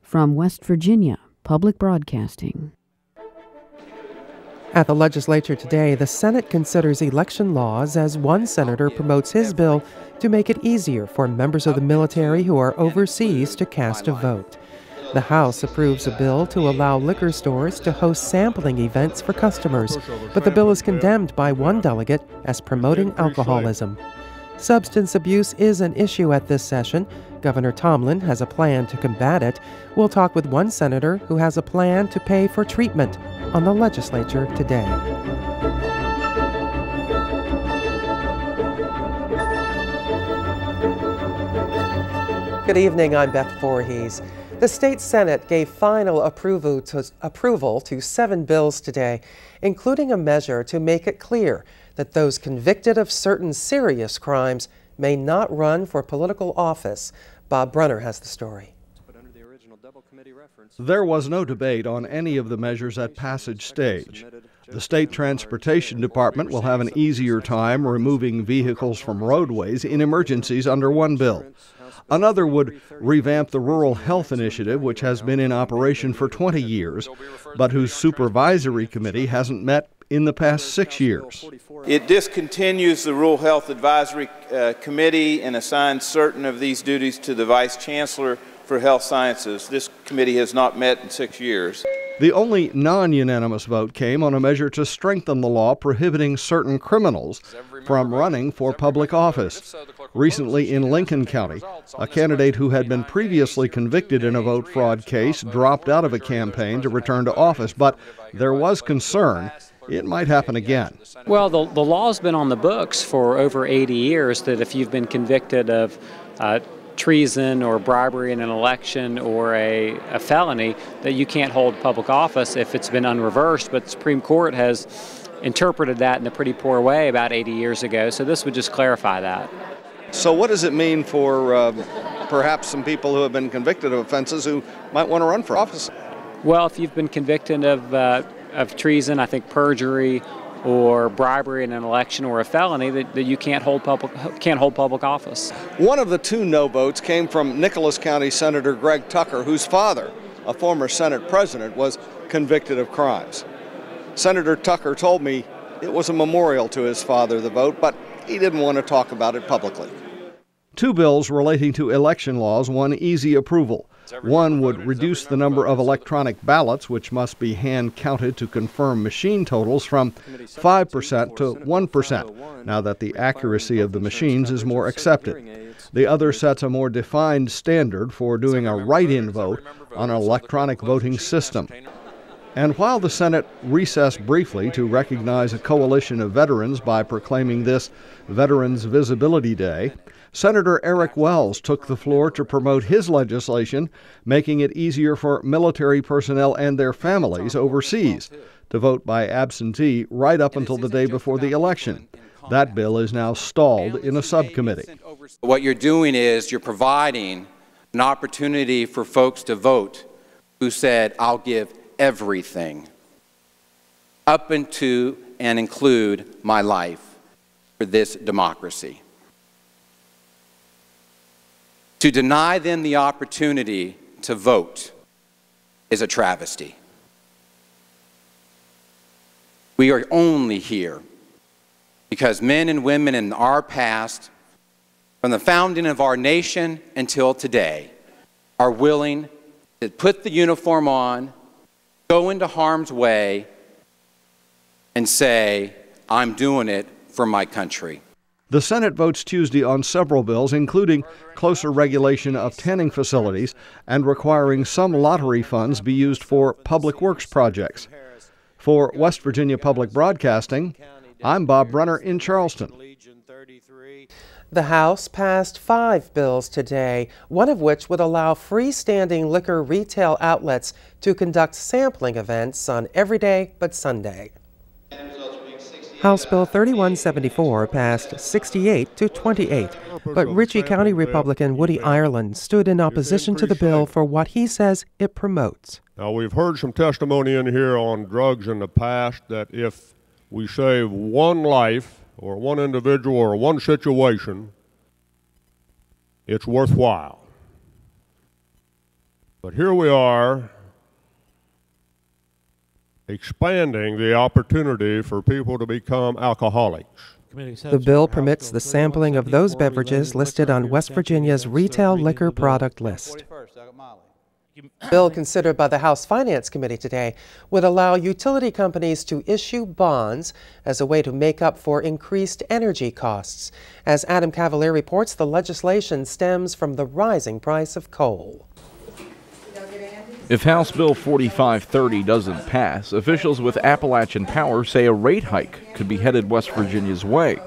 From West Virginia Public Broadcasting. At the Legislature today, the Senate considers election laws as one senator promotes his bill to make it easier for members of the military who are overseas to cast a vote. The House approves a bill to allow liquor stores to host sampling events for customers, but the bill is condemned by one delegate as promoting alcoholism. Substance abuse is an issue at this session. Governor Tomblin has a plan to combat it. We'll talk with one senator who has a plan to pay for treatment on the Legislature today. Good evening, I'm Beth Voorhees. The state Senate gave final approval to 7 bills today, including a measure to make it clear that those convicted of certain serious crimes may not run for political office. Bob Brunner has the story. There was no debate on any of the measures at passage stage. The State Transportation Department will have an easier time removing vehicles from roadways in emergencies under one bill. Another would revamp the Rural Health Initiative, which has been in operation for 20 years, but whose supervisory committee hasn't met in the past 6 years. It discontinues the Rural Health Advisory Committee and assigns certain of these duties to the Vice Chancellor for Health Sciences. This committee has not met in 6 years. The only non-unanimous vote came on a measure to strengthen the law prohibiting certain criminals from running for public office. Recently in Lincoln County, a candidate who had been previously convicted in a vote fraud case dropped out of a campaign to return to office, but there was concern it might happen again. Well, the law's been on the books for over 80 years that if you've been convicted of treason or bribery in an election or a felony, that you can't hold public office if it's been unreversed. But the Supreme Court has interpreted that in a pretty poor way about 80 years ago, so this would just clarify that. So what does it mean for perhaps some people who have been convicted of offenses who might want to run for office? Well, if you've been convicted of treason, I think perjury or bribery in an election or a felony, that you can't hold public office. One of the 2 no votes came from Nicholas County Senator Greg Tucker, whose father, a former Senate president, was convicted of crimes. Senator Tucker told me it was a memorial to his father, the vote, but he didn't want to talk about it publicly. 2 bills relating to election laws won easy approval. One would reduce the number of electronic ballots, which must be hand-counted to confirm machine totals, from 5% to 1%, now that the accuracy of the machines is more accepted. The other sets a more defined standard for doing a write-in vote on an electronic voting system. And while the Senate recessed briefly to recognize a coalition of veterans by proclaiming this Veterans Visibility Day, Senator Eric Wells took the floor to promote his legislation, making it easier for military personnel and their families overseas to vote by absentee right up until the day before the election. That bill is now stalled in a subcommittee. What you're doing is you're providing an opportunity for folks to vote who said, I'll give everything, up into and include my life for this democracy. To deny them the opportunity to vote is a travesty. We are only here because men and women in our past, from the founding of our nation until today, are willing to put the uniform on, go into harm's way, and say, I'm doing it for my country. The Senate votes Tuesday on several bills, including closer regulation of tanning facilities and requiring some lottery funds be used for public works projects. For West Virginia Public Broadcasting, I'm Bob Brunner in Charleston. The House passed 5 bills today, one of which would allow freestanding liquor retail outlets to conduct sampling events on every day but Sunday. House Bill 3174 passed 68 to 28, but Ritchie County Republican Woody Ireland stood in opposition to the bill for what he says it promotes. Now, we've heard some testimony in here on drugs in the past that if we save one life or one individual or one situation, it's worthwhile. But here we are expanding the opportunity for people to become alcoholics. The bill permits the sampling of those beverages listed on West Virginia's retail liquor product list. The bill considered by the House Finance Committee today would allow utility companies to issue bonds as a way to make up for increased energy costs. As Adam Cavalier reports, the legislation stems from the rising price of coal. If House Bill 4530 doesn't pass, officials with Appalachian Power say a rate hike could be headed West Virginia's way.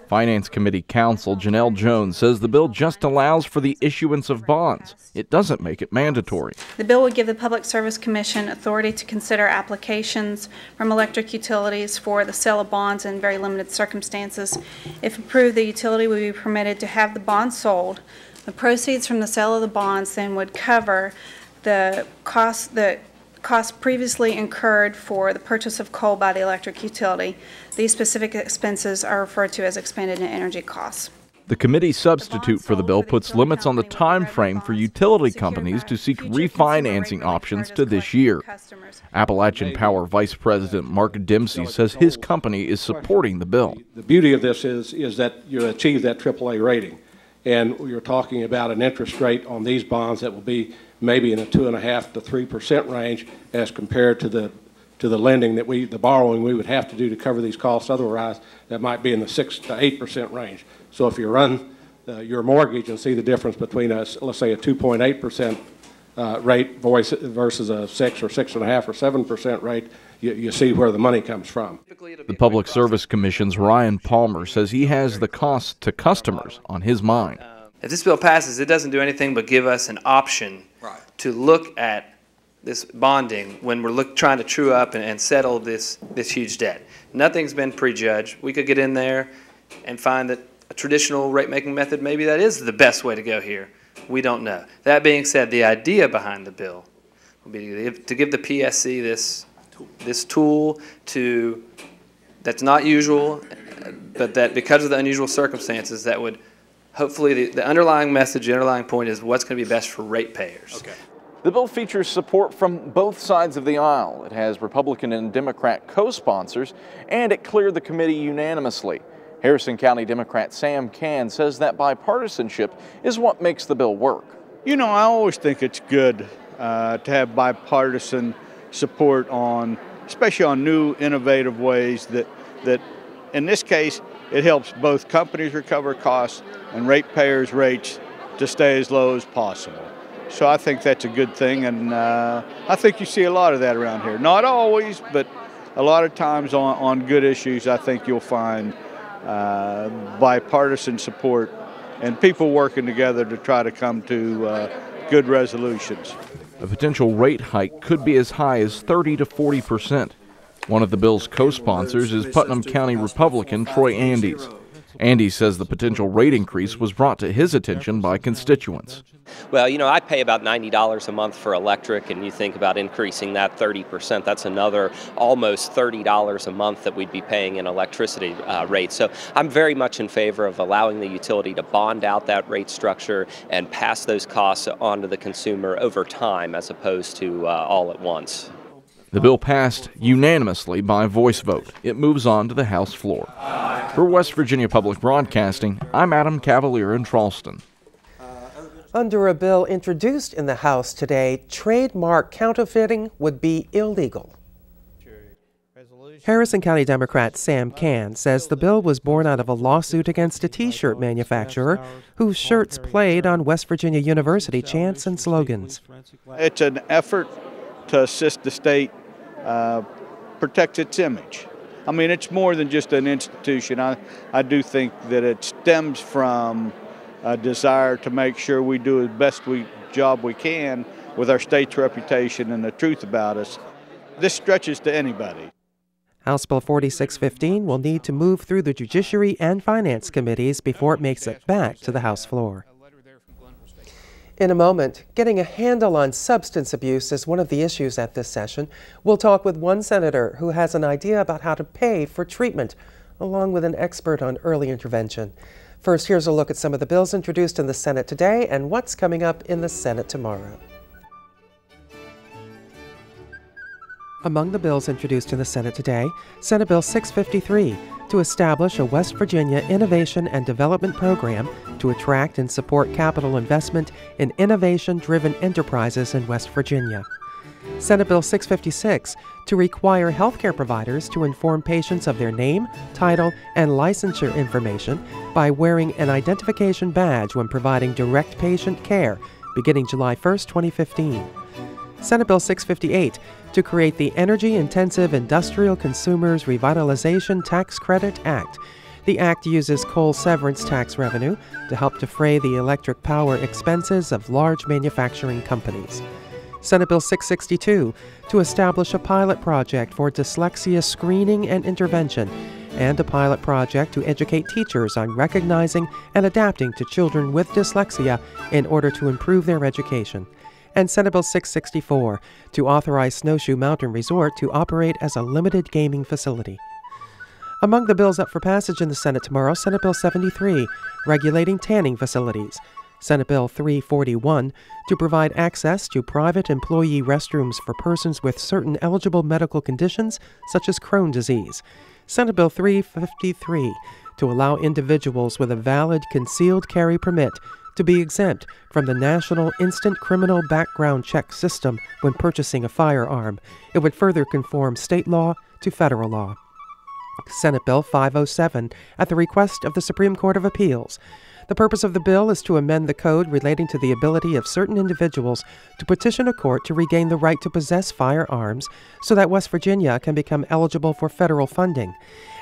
Finance Committee counsel Janelle Jones says the bill just allows for the issuance of bonds. It doesn't make it mandatory. The bill would give the Public Service Commission authority to consider applications from electric utilities for the sale of bonds in very limited circumstances. If approved, the utility would be permitted to have the bonds sold. The proceeds from the sale of the bonds then would cover the cost previously incurred for the purchase of coal by the electric utility. These specific expenses are referred to as expended energy costs. The committee substitute for the bill puts limits on the time frame for utility companies to seek refinancing options to this year. Appalachian Power Vice President Mark Dempsey says his company is supporting the bill. The beauty of this is that you achieve that AAA rating. And you're talking about an interest rate on these bonds that will be maybe in a 2.5% to 3% range as compared to the lending that the borrowing we would have to do to cover these costs. Otherwise, that might be in the 6 to 8% range. So if you run your mortgage and see the difference between let's say a 2.8% rate versus a 6 or 6.5 or 7% rate, you see where the money comes from. The Public Service Commission's Ryan Palmer says he has the costs to customers on his mind. If this bill passes, it doesn't do anything but give us an option to look at this bonding when we're trying to true up and settle this huge debt. Nothing's been prejudged. We could get in there and find that a traditional rate-making method, maybe that is the best way to go here. We don't know. That being said, the idea behind the bill would be to give the PSC this tool that's not usual, but that because of the unusual circumstances, that would hopefully the underlying message, the underlying point is what's going to be best for ratepayers. Okay. The bill features support from both sides of the aisle. It has Republican and Democrat co-sponsors, and it cleared the committee unanimously. Harrison County Democrat Sam Cann says that bipartisanship is what makes the bill work. You know, I always think it's good to have bipartisan support especially on new innovative ways that in this case, it helps both companies recover costs and ratepayers' rates to stay as low as possible. So I think that's a good thing, and I think you see a lot of that around here. Not always, but a lot of times on good issues, I think you'll find bipartisan support and people working together to try to come to good resolutions. A potential rate hike could be as high as 30 to 40%. One of the bill's co-sponsors is Putnam County Republican Troy Andes. Andes says the potential rate increase was brought to his attention by constituents. Well, you know, I pay about $90 a month for electric, and you think about increasing that 30%, that's another almost $30 a month that we'd be paying in electricity rates. So I'm very much in favor of allowing the utility to bond out that rate structure and pass those costs on to the consumer over time as opposed to all at once. The bill passed unanimously by voice vote. It moves on to the House floor. For West Virginia Public Broadcasting, I'm Adam Cavalier in Charleston. Under a bill introduced in the House today, trademark counterfeiting would be illegal. Harrison County Democrat Sam Cann says the bill was born out of a lawsuit against a T-shirt manufacturer whose shirts played on West Virginia University chants and slogans. It's an effort to assist the state protect its image. I mean, it's more than just an institution. I do think that it stems from a desire to make sure we do the best job we can with our state's reputation and the truth about us. This stretches to anybody. House Bill 4615 will need to move through the Judiciary and Finance Committees before it makes it back to the House floor. In a moment, getting a handle on substance abuse is one of the issues at this session. We'll talk with one senator who has an idea about how to pay for treatment, along with an expert on early intervention. First, here's a look at some of the bills introduced in the Senate today and what's coming up in the Senate tomorrow. Among the bills introduced in the Senate today, Senate Bill 653 to establish a West Virginia Innovation and Development Program to attract and support capital investment in innovation-driven enterprises in West Virginia. Senate Bill 656 to require healthcare providers to inform patients of their name, title, and licensure information by wearing an identification badge when providing direct patient care beginning July 1, 2015. Senate Bill 658 to create the Energy-Intensive Industrial Consumers Revitalization Tax Credit Act. The act uses coal severance tax revenue to help defray the electric power expenses of large manufacturing companies. Senate Bill 662 to establish a pilot project for dyslexia screening and intervention, and a pilot project to educate teachers on recognizing and adapting to children with dyslexia in order to improve their education. And Senate Bill 664 to authorize Snowshoe Mountain Resort to operate as a limited gaming facility. Among the bills up for passage in the Senate tomorrow, Senate Bill 73, regulating tanning facilities. Senate Bill 341, to provide access to private employee restrooms for persons with certain eligible medical conditions, such as Crohn's disease. Senate Bill 353, to allow individuals with a valid concealed carry permit to be exempt from the National Instant Criminal Background Check System when purchasing a firearm. It would further conform state law to federal law. Senate Bill 507, at the request of the Supreme Court of Appeals. The purpose of the bill is to amend the code relating to the ability of certain individuals to petition a court to regain the right to possess firearms so that West Virginia can become eligible for federal funding,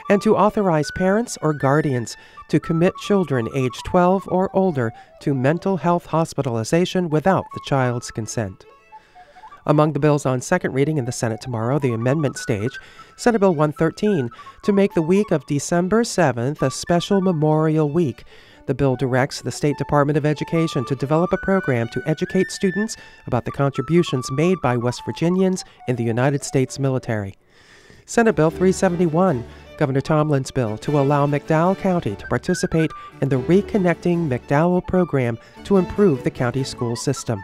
and to authorize parents or guardians to commit children age 12 or older to mental health hospitalization without the child's consent. Among the bills on second reading in the Senate tomorrow, the amendment stage, Senate Bill 113, to make the week of December 7th a special Memorial Week. The bill directs the State Department of Education to develop a program to educate students about the contributions made by West Virginians in the United States military. Senate Bill 371, Governor Tomblin's bill to allow McDowell County to participate in the Reconnecting McDowell program to improve the county school system.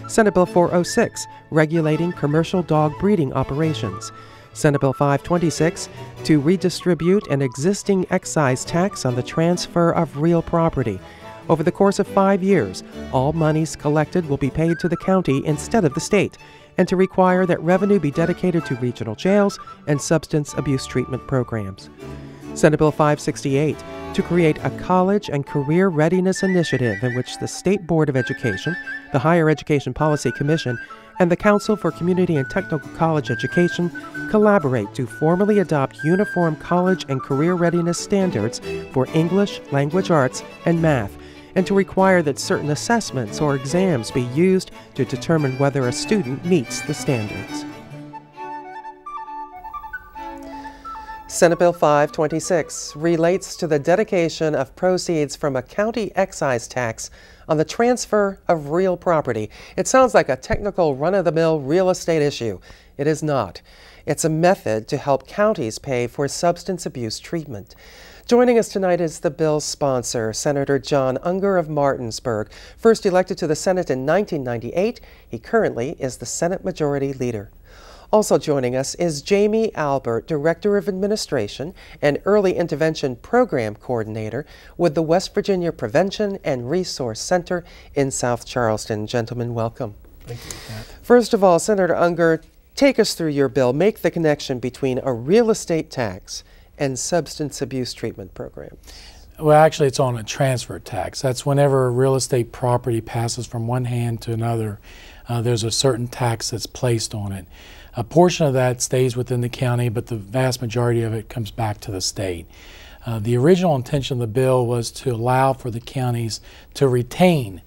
Senate Bill 406, regulating commercial dog breeding operations. Senate Bill 526, to redistribute an existing excise tax on the transfer of real property. Over the course of 5 years, all monies collected will be paid to the county instead of the state, and to require that revenue be dedicated to regional jails and substance abuse treatment programs. Senate Bill 568, to create a college and career readiness initiative in which the State Board of Education, the Higher Education Policy Commission, and the Council for Community and Technical College Education collaborate to formally adopt uniform college and career readiness standards for English, language arts, and math, and to require that certain assessments or exams be used to determine whether a student meets the standards. Senate Bill 526 relates to the dedication of proceeds from a county excise tax on the transfer of real property. It sounds like a technical run-of-the-mill real estate issue. It is not. It's a method to help counties pay for substance abuse treatment. Joining us tonight is the bill's sponsor, Senator John Unger of Martinsburg. First elected to the Senate in 1998, he currently is the Senate Majority Leader. Also joining us is Jamie Albert, Director of Administration and Early Intervention Program Coordinator with the West Virginia Prevention and Resource Center in South Charleston. Gentlemen, welcome. Thank you, Pat. First of all, Senator Unger, take us through your bill. Make the connection between a real estate tax and substance abuse treatment program. Well, actually, it's on a transfer tax. That's whenever a real estate property passes from one hand to another, there's a certain tax that's placed on it. A portion of that stays within the county, but the vast majority of it comes back to the state. The original intention of the bill was to allow for the counties to retain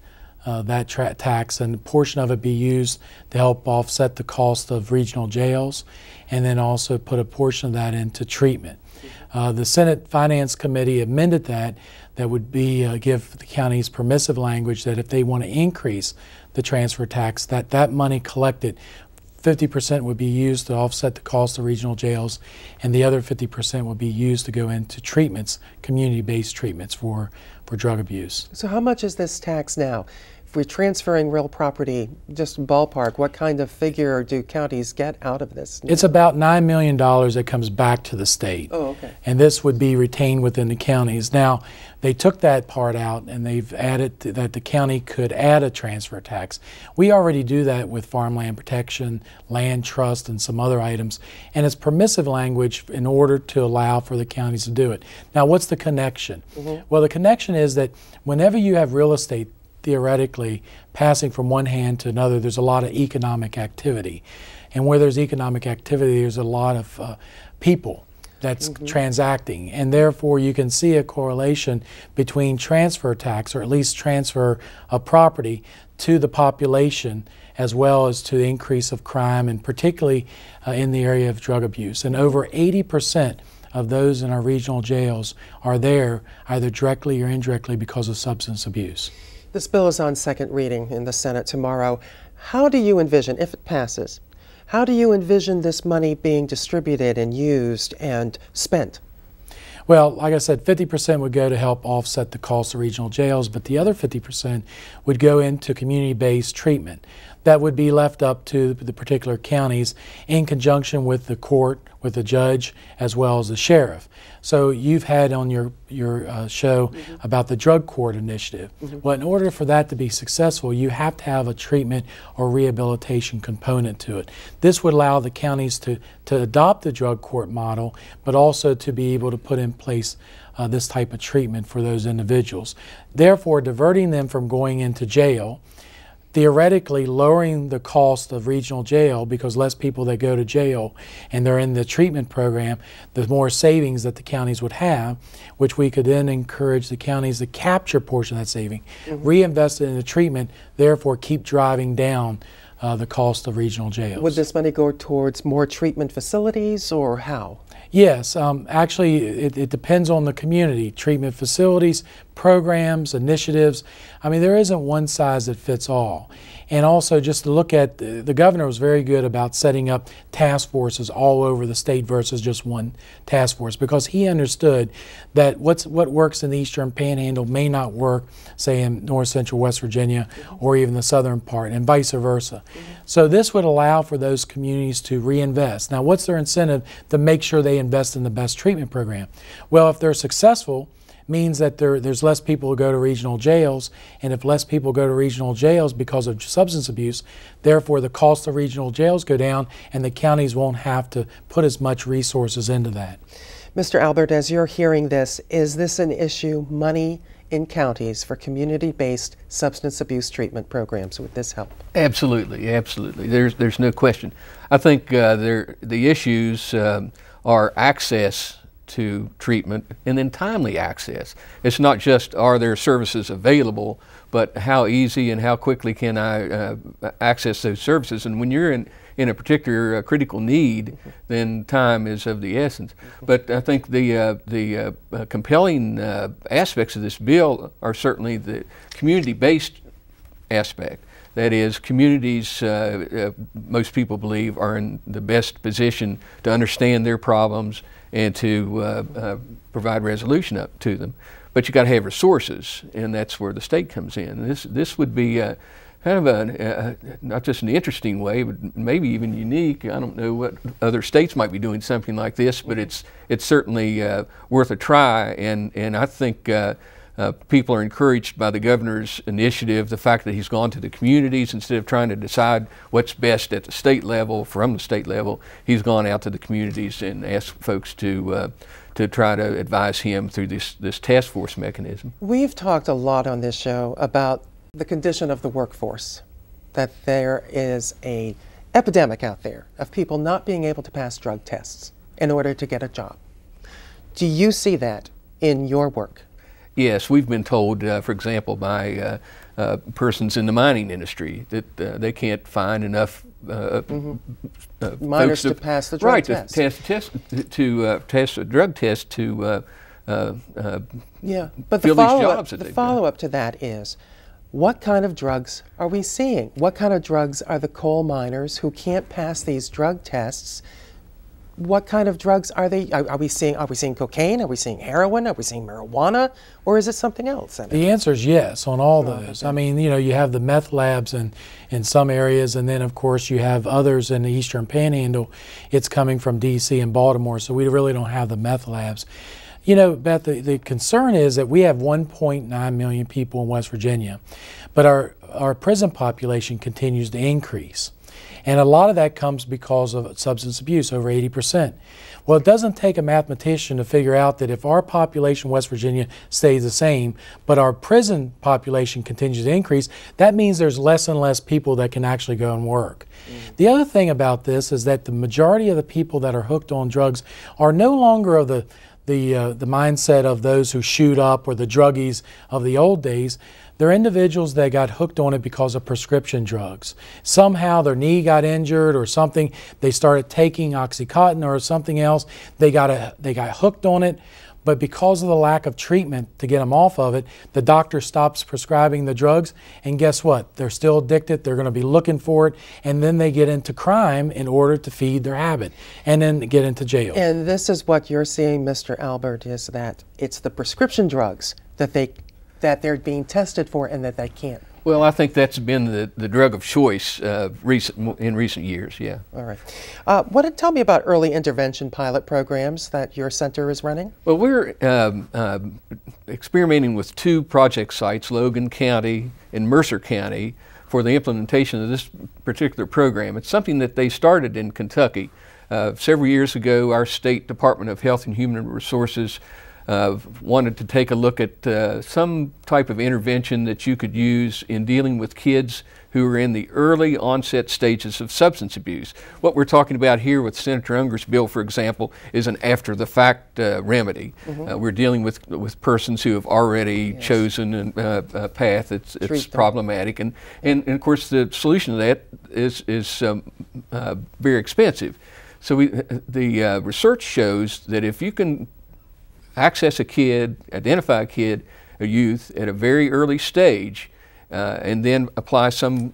that tax, and a portion of it be used to help offset the cost of regional jails, and then also put a portion of that into treatment. The Senate Finance Committee amended that would be give the counties permissive language that if they want to increase the transfer tax, that money collected, 50% would be used to offset the cost of regional jails, and the other 50% would be used to go into treatments, community-based treatments for drug abuse. So how much is this tax now? we're transferring real property, just ballpark, what kind of figure do counties get out of this? It's about $9 million that comes back to the state. Oh, okay. And this would be retained within the counties. Now, they took that part out and they've added that the county could add a transfer tax. We already do that with farmland protection, land trust, and some other items. And it's permissive language in order to allow for the counties to do it. Now, what's the connection? Well, the connection is that whenever you have real estate theoretically passing from one hand to another, there's a lot of economic activity. And where there's economic activity, there's a lot of people that's transacting. And therefore, you can see a correlation between transfer tax, or at least transfer of property, to the population, as well as to the increase of crime, and particularly in the area of drug abuse. And over 80% of those in our regional jails are there either directly or indirectly because of substance abuse. This bill is on second reading in the Senate tomorrow. How do you envision, if it passes, how do you envision this money being distributed and used and spent? Well, like I said, 50% would go to help offset the cost of regional jails, but the other 50% would go into community-based treatment. That would be left up to the particular counties in conjunction with the court, with the judge, as well as the sheriff. So you've had on your show about the drug court initiative. Well, in order for that to be successful, you have to have a treatment or rehabilitation component to it. This would allow the counties to adopt the drug court model, but also to be able to put in place this type of treatment for those individuals. Therefore, diverting them from going into jail, theoretically lowering the cost of regional jail, because less people that go to jail and they're in the treatment program, the more savings that the counties would have, which we could then encourage the counties to capture a portion of that saving, reinvest it in the treatment, therefore keep driving down the cost of regional jails. Would this money go towards more treatment facilities, or how? Yes, actually it depends on the community. Treatment facilities, programs, initiatives. I mean, there isn't one size that fits all. And also, just to look at, the governor was very good about setting up task forces all over the state versus just one task force, because he understood that what works in the Eastern Panhandle may not work, say, in North Central West Virginia or even the southern part, and vice versa. So this would allow for those communities to reinvest. Now, what's their incentive to make sure they invest in the best treatment program? Well, if they're successful, means that there's less people who go to regional jails, and if less people go to regional jails because of substance abuse, therefore the cost of regional jails go down and the counties won't have to put as much resources into that. Mr. Albert, as you're hearing this, is this an issue, money in counties for community-based substance abuse treatment programs? Would this help? Absolutely, absolutely. There's no question. I think the issues are access to treatment, and then timely access. It's not just are there services available, but how easy and how quickly can I access those services. And when you're in a particular critical need, then time is of the essence. But I think the compelling aspects of this bill are certainly the community-based aspect. That is, communities, most people believe, are in the best position to understand their problems and to provide resolution up to them. But you got to have resources, and that's where the state comes in. This would be kind of not just an interesting way, but maybe even unique. I don't know what other states might be doing something like this, but it's certainly worth a try. And I think people are encouraged by the governor's initiative, the fact that he's gone to the communities instead of trying to decide what's best at the state level, from the state level. He's gone out to the communities and asked folks to try to advise him through this task force mechanism. We've talked a lot on this show about the condition of the workforce, that there is an epidemic out there of people not being able to pass drug tests in order to get a job. Do you see that in your work? Yes, we've been told, for example, by persons in the mining industry that they can't find enough miners to pass the drug test. To test a drug test to yeah, but fill these jobs. The follow-up to that is, what kind of drugs are we seeing? What kind of drugs are the coal miners who can't pass these drug tests what kind of drugs are they? Are we seeing cocaine? Are we seeing heroin? Are we seeing marijuana? Or is it something else? The answer is yes on all those. I mean, you know, you have the meth labs in some areas, and then of course you have others in the Eastern Panhandle. It's coming from D.C. and Baltimore, so we really don't have the meth labs. You know, Beth, the concern is that we have 1.9 million people in West Virginia, but our prison population continues to increase. And a lot of that comes because of substance abuse, over 80%. Well, it doesn't take a mathematician to figure out that if our population in West Virginia stays the same, but our prison population continues to increase, that means there's less and less people that can actually go and work. The other thing about this is that the majority of the people that are hooked on drugs are no longer of the mindset of those who shoot up or the druggies of the old days. They're individuals that got hooked on it because of prescription drugs. Somehow their knee got injured or something. They started taking Oxycontin or something else. They got hooked on it, but because of the lack of treatment to get them off of it, the doctor stops prescribing the drugs, and guess what? They're still addicted. They're going to be looking for it, and then they get into crime in order to feed their habit, and then get into jail. And this is what you're seeing, Mr. Albert, is that it's the prescription drugs that they're being tested for and that they can't. Well, I think that's been the drug of choice in recent years, yeah. All right. Tell me about early intervention pilot programs that your center is running. Well, we're experimenting with 2 project sites, Logan County and Mercer County, for the implementation of this particular program. It's something that they started in Kentucky. Several years ago, our State Department of Health and Human Resources wanted to take a look at some type of intervention that you could use in dealing with kids who are in the early onset stages of substance abuse. What we're talking about here with Senator Unger's bill, for example, is an after-the-fact remedy. We're dealing with persons who have already chosen a path that's problematic, and of course the solution to that is very expensive. So the research shows that if you can access a kid, identify a kid, a youth at a very early stage, and then apply some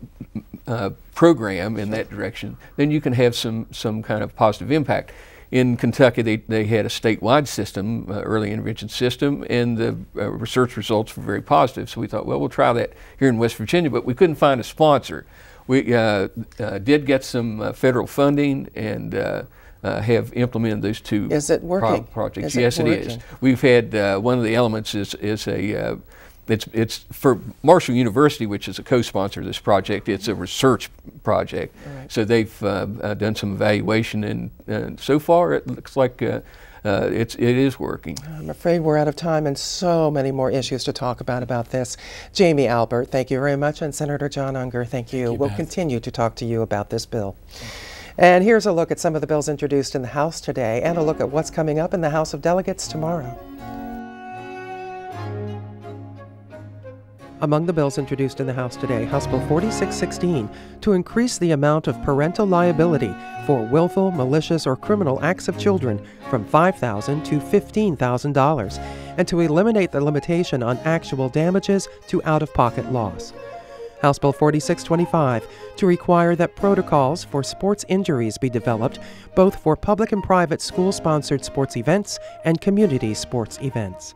program in that direction, then you can have some kind of positive impact. In Kentucky, they had a statewide system, early intervention system, and the research results were very positive. So we thought, well, we'll try that here in West Virginia, but we couldn't find a sponsor. We did get some federal funding and have implemented those 2 Is it working? Projects. Yes, it is. We've had one of the elements is it's for Marshall University, which is a co-sponsor of this project. It's a research project. So they've done some evaluation, and so far it looks like it is working. I'm afraid we're out of time, and so many more issues to talk about this. Jamie Albert, thank you very much, and Senator John Unger, thank you. We'll continue to talk to you about this bill. And here's a look at some of the bills introduced in the House today, and a look at what's coming up in the House of Delegates tomorrow. Among the bills introduced in the House today, House Bill 4616 to increase the amount of parental liability for willful, malicious, or criminal acts of children from $5,000 to $15,000, and to eliminate the limitation on actual damages to out-of-pocket loss. House Bill 4625 to require that protocols for sports injuries be developed both for public and private school-sponsored sports events and community sports events.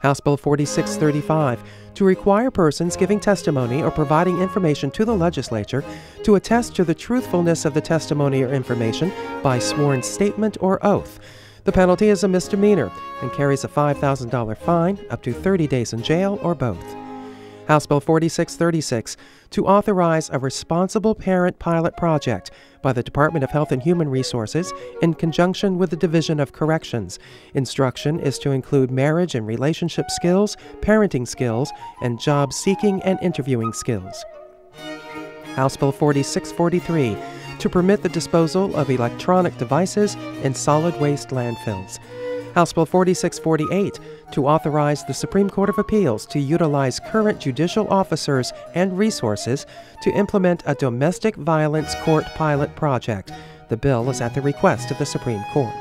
House Bill 4635 to require persons giving testimony or providing information to the legislature to attest to the truthfulness of the testimony or information by sworn statement or oath. The penalty is a misdemeanor and carries a $5,000 fine, up to 30 days in jail, or both. House Bill 4636 to authorize a responsible parent pilot project by the Department of Health and Human Resources in conjunction with the Division of Corrections. Instruction is to include marriage and relationship skills, parenting skills, and job seeking and interviewing skills. House Bill 4643 to permit the disposal of electronic devices in solid waste landfills. House Bill 4648 to authorize the Supreme Court of Appeals to utilize current judicial officers and resources to implement a domestic violence court pilot project. The bill is at the request of the Supreme Court.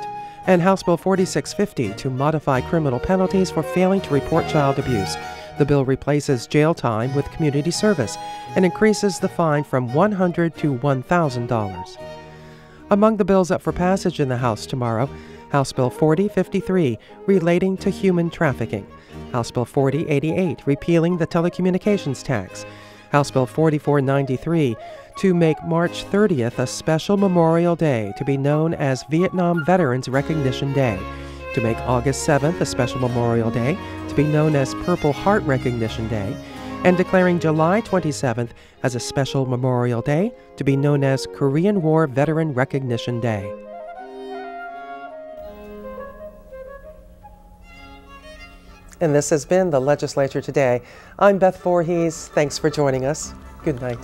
And House Bill 4650 to modify criminal penalties for failing to report child abuse. The bill replaces jail time with community service and increases the fine from $100 to $1,000. Among the bills up for passage in the House tomorrow, House Bill 4053, relating to human trafficking, House Bill 4088, repealing the telecommunications tax, House Bill 4493, to make March 30th a special Memorial Day to be known as Vietnam Veterans Recognition Day, to make August 7th a special Memorial Day to be known as Purple Heart Recognition Day, and declaring July 27th as a special Memorial Day to be known as Korean War Veteran Recognition Day. And this has been the Legislature Today. I'm Beth Voorhees. Thanks for joining us. Good night.